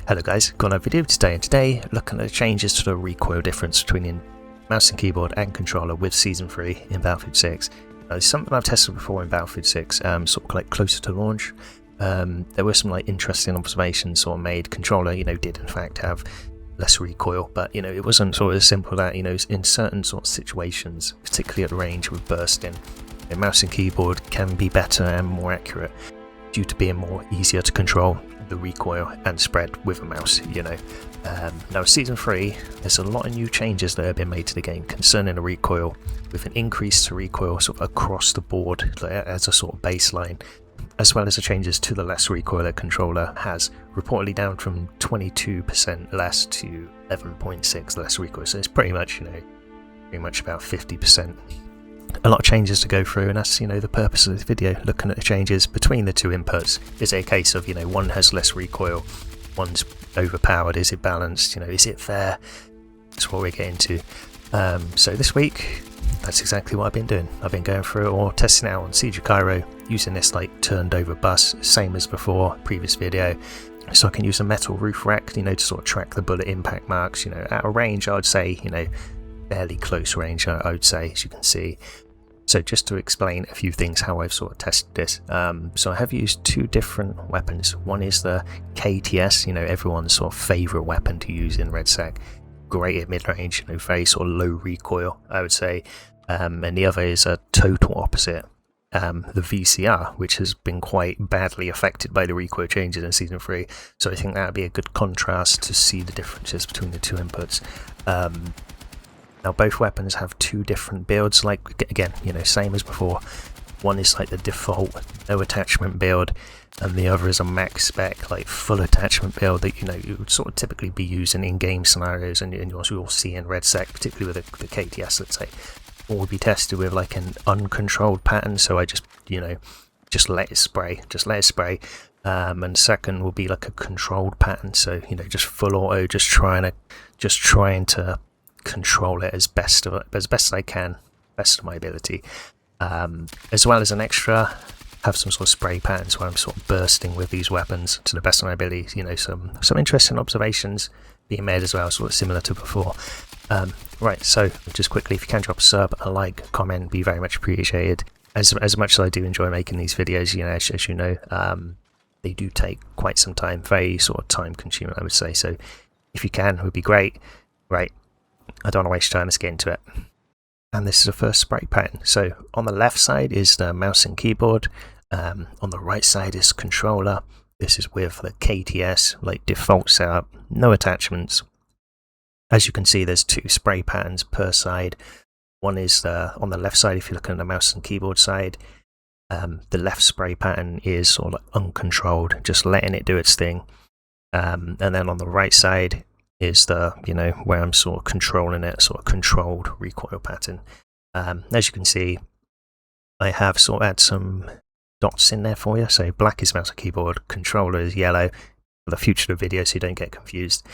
Hello guys, got another video today, and today looking at the changes to the recoil difference between mouse and keyboard and controller with Season 3 in Battlefield 6. It's something I've tested before in Battlefield 6, sort of like closer to launch. There were some like interesting observations sort of made. Controller, did in fact have less recoil, but it wasn't sort of as simple that, in certain sort of situations, particularly at range with bursting, mouse and keyboard can be better and more accurate due to being more easier to control the recoil and spread with a mouse. Now Season 3, there's a lot of new changes that have been made to the game concerning the recoil, with an increase to recoil sort of across the board as a sort of baseline, as well as the changes to the less recoil that controller has, reportedly down from 22% less to 11.6 less recoil. So it's pretty much about 50%. A lot of changes to go through, and that's the purpose of this video, looking at the changes between the two inputs. Is it a case of one has less recoil, one's overpowered? Is it balanced? Is it fair? That's what we're getting to. So this week, that's exactly what I've been doing. I've been going through it or testing it out on Siege of Cairo, using this like turned over bus, same as before, previous video. So I can use a metal roof rack, to sort of track the bullet impact marks. At a range, I would say, fairly close range, I would say, as you can see. So just to explain a few things how I've sort of tested this. So I have used two different weapons. One is the KTS, everyone's sort of favourite weapon to use in RedSec. Great at mid-range, very sort of low recoil, I would say. And the other is a total opposite, the VCR, which has been quite badly affected by the recoil changes in Season 3. So I think that would be a good contrast to see the differences between the two inputs. Now both weapons have two different builds, like again, same as before. One is like the default no attachment build, and the other is a max spec like full attachment build that you would sort of typically be using in game scenarios, and you'll see in RedSec, particularly with the KTS, let's say, or will be tested with like an uncontrolled pattern. So I just let it spray, and second will be like a controlled pattern. So just full auto, just trying to control it as best as I can, best of my ability. As well as an extra, have some sort of spray patterns where I'm sort of bursting with these weapons to the best of my ability. Some interesting observations being made as well, sort of similar to before. Right, so just quickly, if you can drop a sub, a like, comment, be very much appreciated. As much as I do enjoy making these videos, as you know, they do take quite some time, very sort of time consuming, I would say. So if you can, it would be great. Right, I don't want to waste time, let's get into it. And this is the first spray pattern. So on the left side is the mouse and keyboard, on the right side is controller. This is with the KTS, like default setup, no attachments. As you can see, there's two spray patterns per side. One is on the left side, if you're looking at the mouse and keyboard side. The left spray pattern is sort of like uncontrolled, just letting it do its thing. And then on the right side is the, where I'm sort of controlling it, sort of controlled recoil pattern. As you can see, I have sort of had some dots in there for you. So black is mouse and keyboard, controller is yellow, for the future of the video so you don't get confused.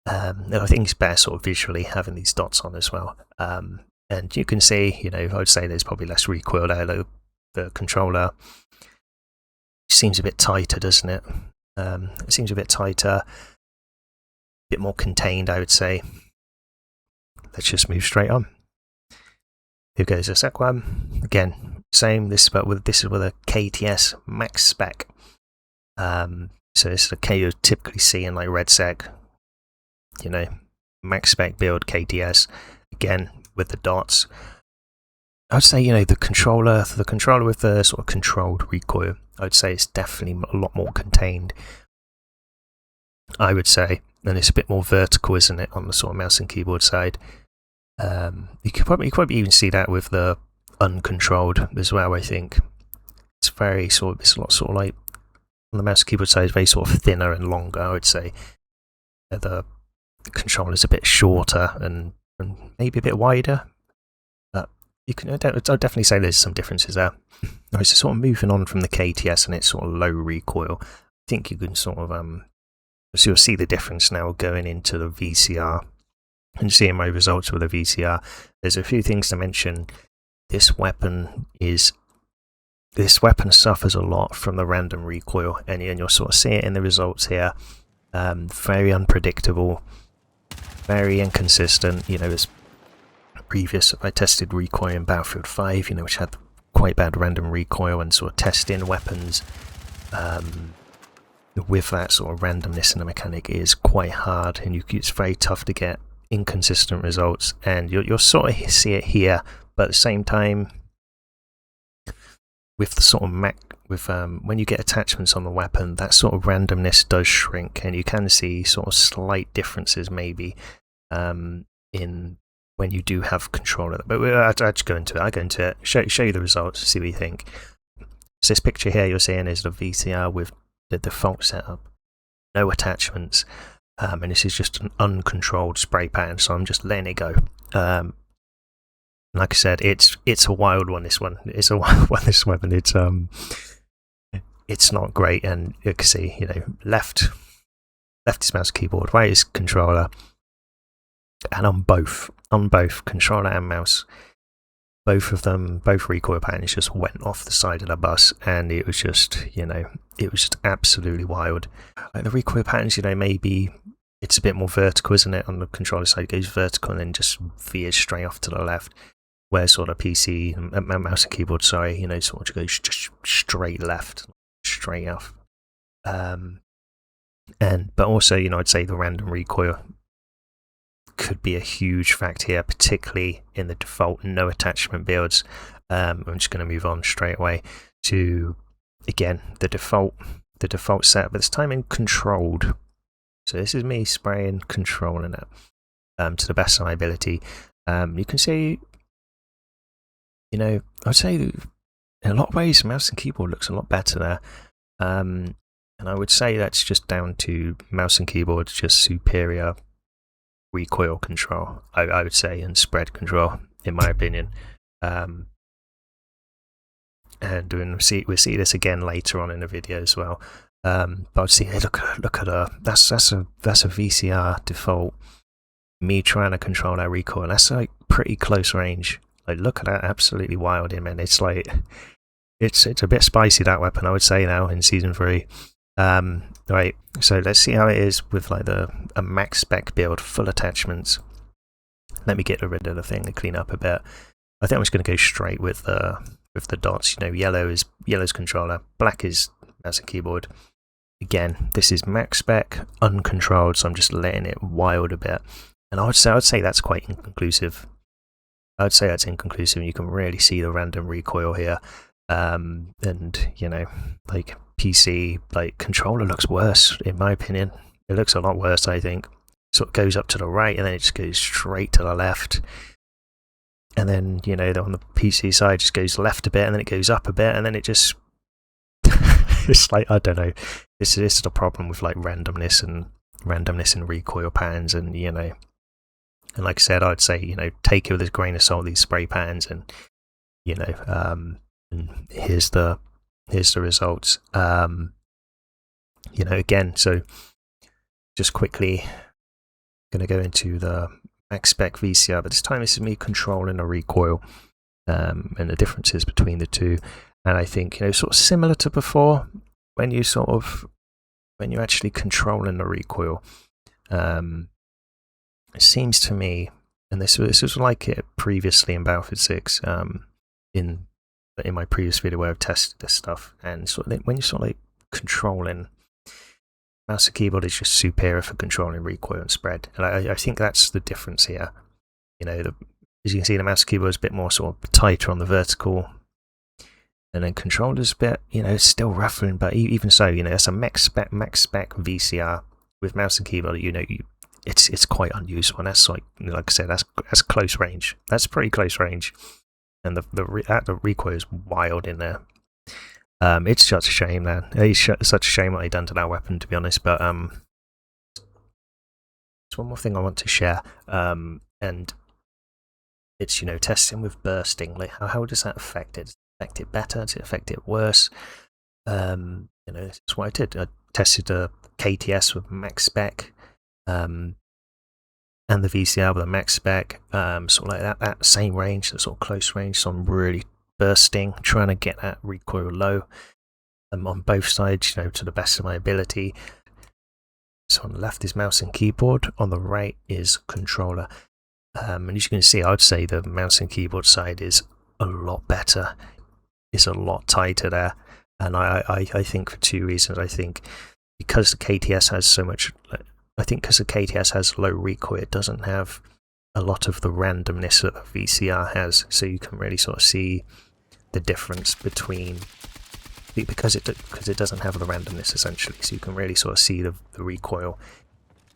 And I think it's better sort of visually having these dots on as well. And you can see, I would say there's probably less recoil there. The controller seems a bit tighter, doesn't it? It seems a bit tighter, bit more contained, I would say. Let's just move straight on. Here goes the sec one. Again, same. This is with a KTS max spec. So this is a K you typically see in like RedSec. Max spec build KTS. Again with the dots. I would say the controller with the sort of controlled recoil, I would say it's definitely a lot more contained, I would say. And it's a bit more vertical, isn't it, on the sort of mouse and keyboard side. You could probably even see that with the uncontrolled as well, I think. It's a lot sort of like, on the mouse and keyboard side, it's very sort of thinner and longer, I would say. The controller's a bit shorter and maybe a bit wider. But I'll definitely say there's some differences there. Alright, so sort of moving on from the KTS and its sort of low recoil, I think you can sort of so you'll see the difference now going into the VCR and seeing my results with the VCR. There's a few things to mention. This weapon suffers a lot from the random recoil, and you'll sort of see it in the results here. very unpredictable, very inconsistent. You know, as previous, I tested recoil in Battlefield 5, you know, which had quite bad random recoil, and sort of testing weapons with that sort of randomness in the mechanic is quite hard, and it's very tough to get inconsistent results, and you'll sort of see it here, but at the same time, with the sort of when you get attachments on the weapon, that sort of randomness does shrink, and you can see sort of slight differences maybe in when you do have control of it. But I'll just go into it. I go into it, show you the results, see what you think. So this picture here you're seeing is the VCR with the default setup, no attachments, and this is just an uncontrolled spray pattern, so I'm just letting it go. Like I said, it's a wild one. This one, it's a wild one. This weapon, it's not great, and you can see, you know, left is mouse and keyboard, right is controller, and on both controller and mouse, both of them, both recoil patterns just went off the side of the bus, and it was just, you know, it was just absolutely wild. Like the recoil patterns, you know, maybe it's a bit more vertical, isn't it? On the controller side, it goes vertical and then just veers straight off to the left. Where sort of PC, mouse and keyboard, sorry, you know, sort of goes just straight left, straight off. But also, you know, I'd say the random recoil could be a huge fact here, particularly in the default no attachment builds. I'm just going to move on straight away to, again, the default setup, but this time in controlled. So this is me spraying, controlling it to the best of my ability. You can see, you know, I'd say in a lot of ways, mouse and keyboard looks a lot better there. And I would say that's just down to mouse and keyboard, just superior recoil control, I would say, and spread control, in my opinion. And we'll see this again later on in the video as well. But I'd see, hey, look at that's a VCR default. Me trying to control that recoil, that's like pretty close range. Like, look at that, absolutely wild, man. It's like, it's a bit spicy, that weapon, I would say, now in season 3. Right, so let's see how it is with like a max spec build, full attachments. Let me get rid of the thing and clean up a bit. I think I'm just going to go straight with the dots. You know, yellow's controller, black is mouse and keyboard. Again, this is max spec, uncontrolled, so I'm just letting it wild a bit. And I would say that's quite inconclusive. I would say that's inconclusive. You can really see the random recoil here. And, you know, like PC, like controller looks worse, in my opinion. It looks a lot worse, I think. So it goes up to the right and then it just goes straight to the left. And then, you know, on the PC side, it just goes left a bit and then it goes up a bit and then it just... it's like, I don't know. This is the problem with like randomness and recoil patterns, and, you know... And like I said, I'd say, you know, take it with a grain of salt, these spray patterns, and, you know, and here's the results. You know, again, so just quickly going to go into the max spec VCR, but this time this is me controlling a recoil, and the differences between the two. And I think, you know, sort of similar to before, when you're actually controlling the recoil, it seems to me, and this was like it previously in Battlefield 6, in my previous video where I've tested this stuff, and sort of when you're sort of like controlling, mouse and keyboard is just superior for controlling recoil and spread, and I think that's the difference here. You know, as you can see, the mouse and keyboard is a bit more sort of tighter on the vertical, and then controller's a bit, you know, still ruffling, but even so, you know, that's a max spec VCR with mouse and keyboard. You know, it's quite unuseful, and that's like I said, that's close range. That's pretty close range, and the recoil is wild in there. It's such a shame, man. It's such a shame what they done to that weapon, to be honest. But there's one more thing I want to share, and it's, you know, testing with bursting. Like, how does that affect it? Does it affect it better? Does it affect it worse? You know, that's what I did. I tested a KTS with max spec. And the VCR with a max spec, sort of like that same range, that sort of close range. So I'm really bursting, trying to get that recoil low, on both sides, you know, to the best of my ability. So on the left is mouse and keyboard, on the right is controller. And as you can see, I'd say the mouse and keyboard side is a lot better, is a lot tighter there. And I think for two reasons. I think because the KTS has so much, I think because the KTS has low recoil, it doesn't have a lot of the randomness that the VCR has. So you can really sort of see the difference between, because it doesn't have the randomness essentially. So you can really sort of see the recoil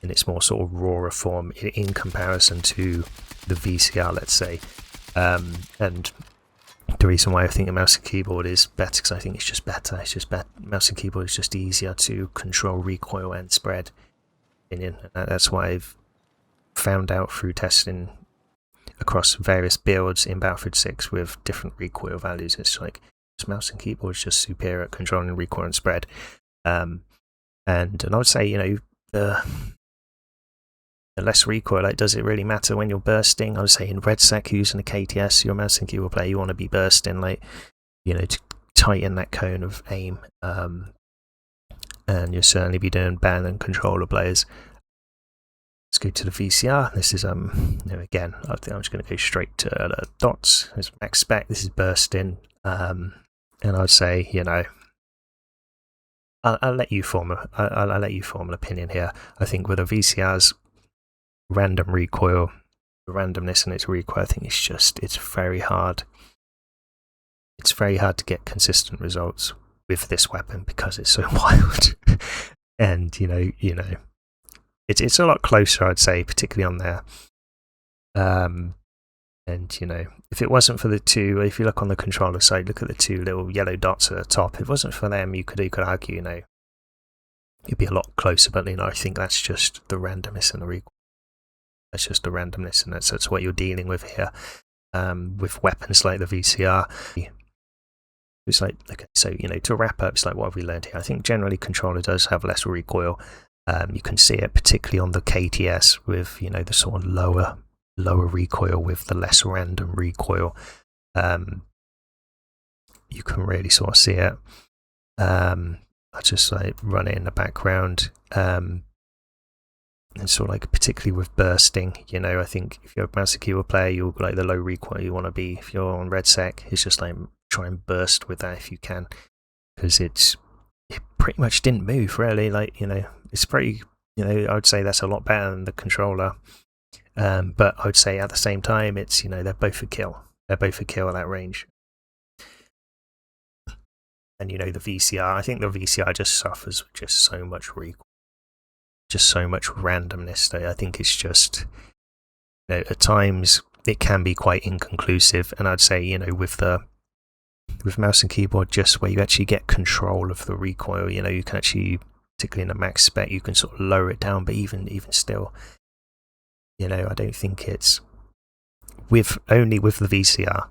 in its more sort of rawer form in comparison to the VCR, let's say. And the reason why I think a mouse and keyboard is better, because I think it's just better. It's just better. Mouse and keyboard is just easier to control recoil and spread. And that's what I've found out through testing across various builds in Battlefield 6 with different recoil values. It's like this mouse and keyboard is just superior at controlling recoil and spread. And I would say, you know, the less recoil, like, does it really matter when you're bursting? I would say in Red Sec using a KTS, your mouse and keyboard player, you want to be bursting, like, you know, to tighten that cone of aim. And you'll certainly be doing band and controller players. Let's go to the VCR. This is, you know, again, I think I'm just going to go straight to the dots. There's max spec. This is bursting. And I'd say, you know, I'll let you form an opinion here. I think with a VCR's random recoil, the randomness in its recoil, I think it's very hard. It's very hard to get consistent results with this weapon because it's so wild. And you know, it's a lot closer, I'd say, particularly on there. And you know, if it wasn't for the two, if you look on the controller side, look at the two little yellow dots at the top. If it wasn't for them, you could argue, you know, it'd be a lot closer. But you know, I think that's just the randomness and the recoil. That's just the randomness, and that's what you're dealing with here. With weapons like the VCR, it's like, okay, so you know, to wrap up, it's like, what have we learned here? I think generally controller does have less recoil. You can see it particularly on the KTS with, you know, the sort of lower recoil with the less random recoil. You can really sort of see it. I just like run it in the background. And sort of like, particularly with bursting, you know, I think if you're a mouse and keyboard player, you'll like the low recoil you want to be. If you're on Red Sec, it's just like try and burst with that if you can, because it pretty much didn't move really. Like, you know, it's pretty, you know, I would say that's a lot better than the controller. But I would say at the same time, it's, you know, they're both a kill. They're both a kill at that range. And you know, the VCR, I think the VCR just suffers with just so much recoil. Just so much randomness. I think it's just, you know, at times it can be quite inconclusive. And I'd say, you know, with mouse and keyboard, just where you actually get control of the recoil, you know, you can actually, particularly in the max spec, you can sort of lower it down. But even still, you know, I don't think it's only with the VCR,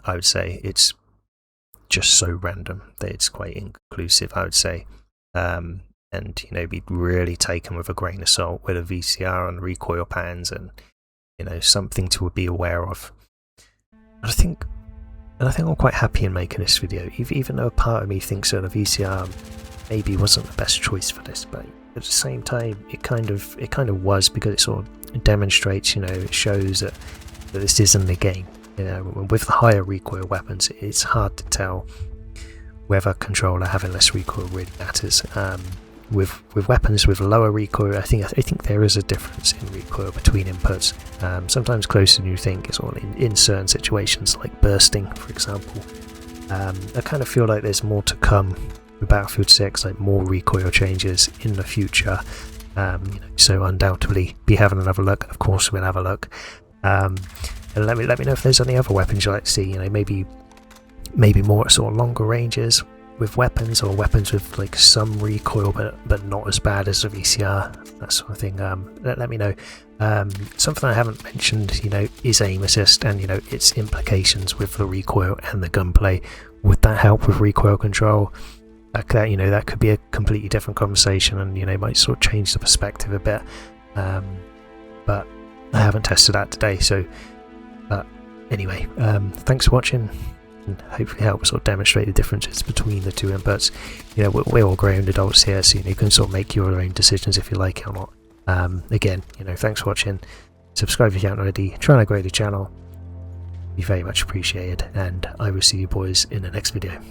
I would say it's just so random that it's quite inconclusive, I would say. And you know, be really taken with a grain of salt with a VCR and recoil patterns, and you know, something to be aware of. And I think I'm quite happy in making this video, even though a part of me thinks that the VCR maybe wasn't the best choice for this, but at the same time, it kind of was, because it sort of demonstrates, you know, it shows that this isn't the game. You know, with the higher recoil weapons, it's hard to tell whether controller having less recoil really matters. With weapons with lower recoil, I think there is a difference in recoil between inputs. Sometimes closer than you think. It's all in certain situations, like bursting, for example. I kind of feel like there's more to come with Battlefield 6, like more recoil changes in the future. You know, so undoubtedly be having another look. Of course, we'll have a look. And let me know if there's any other weapons you'd like to see. You know, maybe more at sort of longer ranges with weapons, or weapons with like some recoil but not as bad as the VCR, that sort of thing. Let me know. Something I haven't mentioned, you know, is aim assist, and you know, its implications with the recoil and the gunplay. Would that help with recoil control? That, you know, that could be a completely different conversation, and you know, might sort of change the perspective a bit. But I haven't tested that today. So, but anyway, thanks for watching. and hopefully help sort of demonstrate the differences between the two inputs. You know, we're all grown adults here, so you can sort of make your own decisions if you like it or not. Again, you know, thanks for watching. Subscribe if you haven't already. Trying to grow the channel. Be very much appreciated, and I will see you boys in the next video.